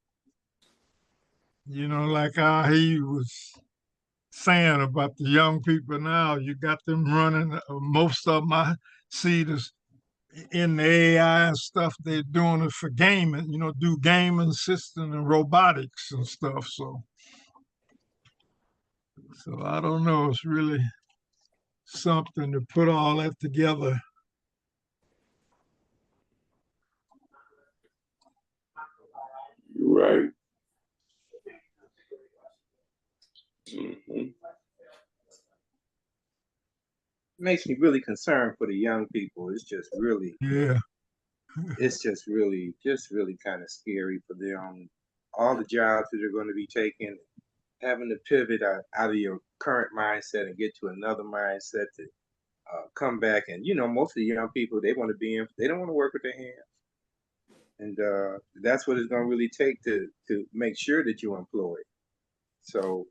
Like how he was saying about the young people now, you got them running. Most of them I see this in the AI and stuff, they're doing it for gaming, do gaming system and robotics and stuff. So I don't know. It's really something to put all that together. You're right. Mm-hmm. Makes me really concerned for the young people. It's just really, Yeah. it's just really kind of scary for them. All the jobs that are going to be taken, having to pivot out of your current mindset and get to another mindset to come back. And most of the young people, they want to they don't want to work with their hands, and that's what it's going to really take to make sure that you're employed. So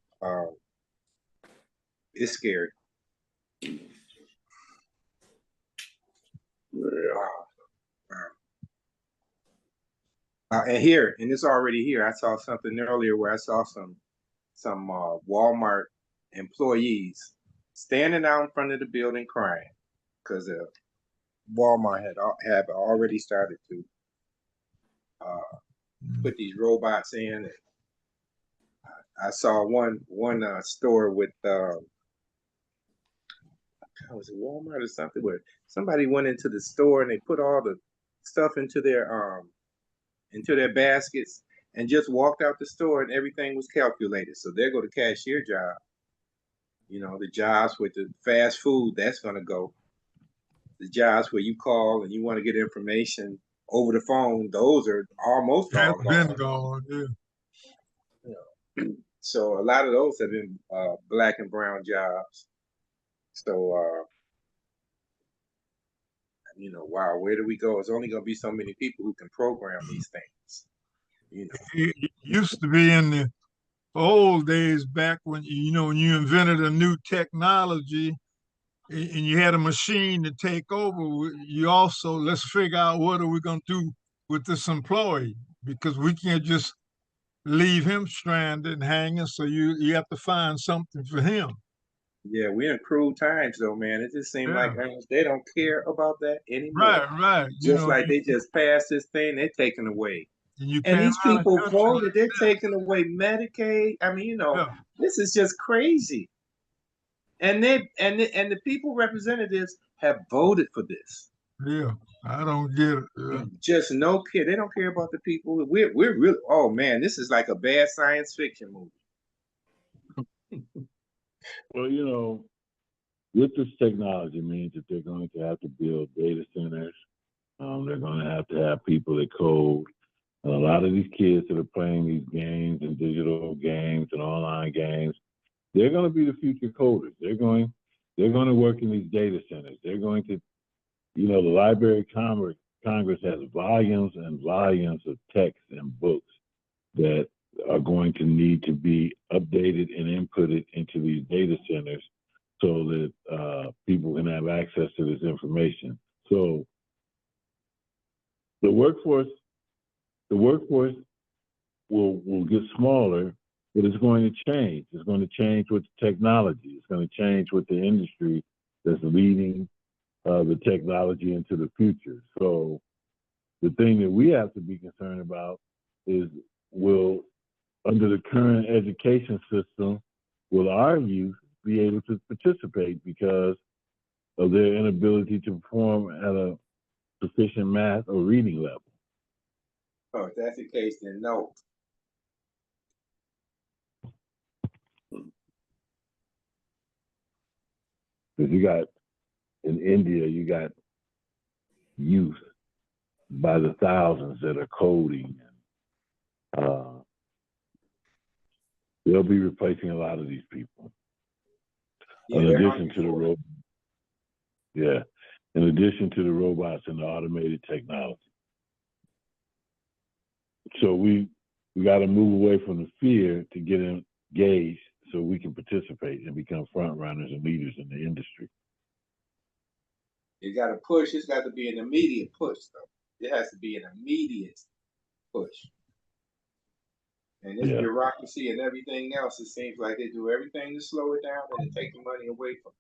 it's scary. And it's already here. I saw something earlier where I saw some Walmart employees standing out in front of the building crying because Walmart had already started to put these robots in. I saw one store with was it Walmart or something where somebody went into the store and they put all the stuff into their baskets and just walked out the store and everything was calculated. So there go the cashier job. The jobs with the fast food, that's going to go. The jobs where you call and you want to get information over the phone, those are almost all been gone. Yeah. So a lot of those have been black and brown jobs. So, wow, where do we go? It's only going to be so many people who can program these things. It used to be in the old days back when when you invented a new technology and you had a machine to take over. You also, let's figure out what are we going to do with this employee, because we can't just leave him stranded and hanging. So you have to find something for him. Yeah, we're in cruel times though, man. It just seems like Ernest, they don't care about that anymore. Right. Just like they just passed this thing, they're taking away. And these people voted, they're taking away Medicaid. I mean, this is just crazy. And the people representatives have voted for this. Yeah, I don't get it. Yeah. Just no care. They don't care about the people. We're really. Oh man, this is like a bad science fiction movie. Well, with this technology means that they're going to have to build data centers. They're going to have people that code. And a lot of these kids that are playing these games and digital games and online games, they're going to be the future coders. They're going to work in these data centers. They're going to, the Library of Congress has volumes and volumes of text and books that are going to need to be updated and inputted into these data centers so that people can have access to this information. So the workforce will get smaller, but it's going to change. It's going to change with technology. It's going to change with the industry that's leading the technology into the future. So the thing that we have to be concerned about is, under the current education system, will our youth be able to participate because of their inability to perform at a sufficient math or reading level? Oh, if that's the case, then no. Because in India, you got youth by the thousands that are coding. They'll be replacing a lot of these people. Yeah, in addition to the robots and the automated technology. So we we got to move away from the fear to get engaged so we can participate and become front runners and leaders in the industry. You got to push. It's got to be an immediate push, though. It has to be an immediate push. And this bureaucracy and everything else, it seems like they do everything to slow it down and to take the money away from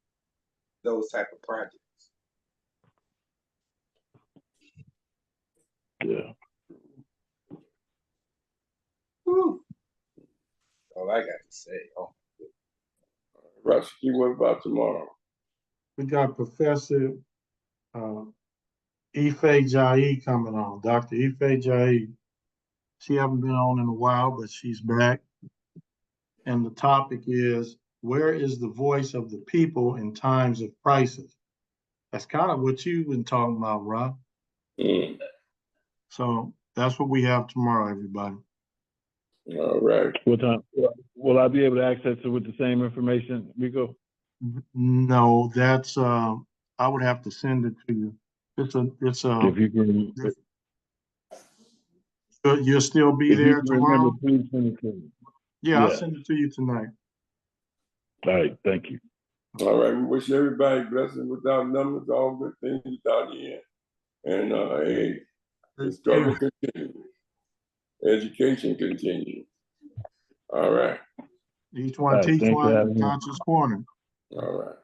those type of projects. Yeah. Whew. All I got to say. Oh. Rashaki, what about tomorrow? We got Professor Ife Jai coming on, Dr. Ife Jai. She hasn't been on in a while, but she's back. And the topic is, where is the voice of the people in times of crisis? That's kind of what you've been talking about, Rahh. Mm. So that's what we have tomorrow, everybody. All right. What time? Will I be able to access it with the same information, Rico? No, that's I would have to send it to you. It's a If you can, you'll still be if there you can remember, tomorrow? please send it to me. Yeah, I'll send it to you tonight. All right, thank you. All right. We wish everybody blessings without numbers, all good things without the end. And hey, the struggle continues. Education continues. All right. Each one teach one, Conscious Corner. All right.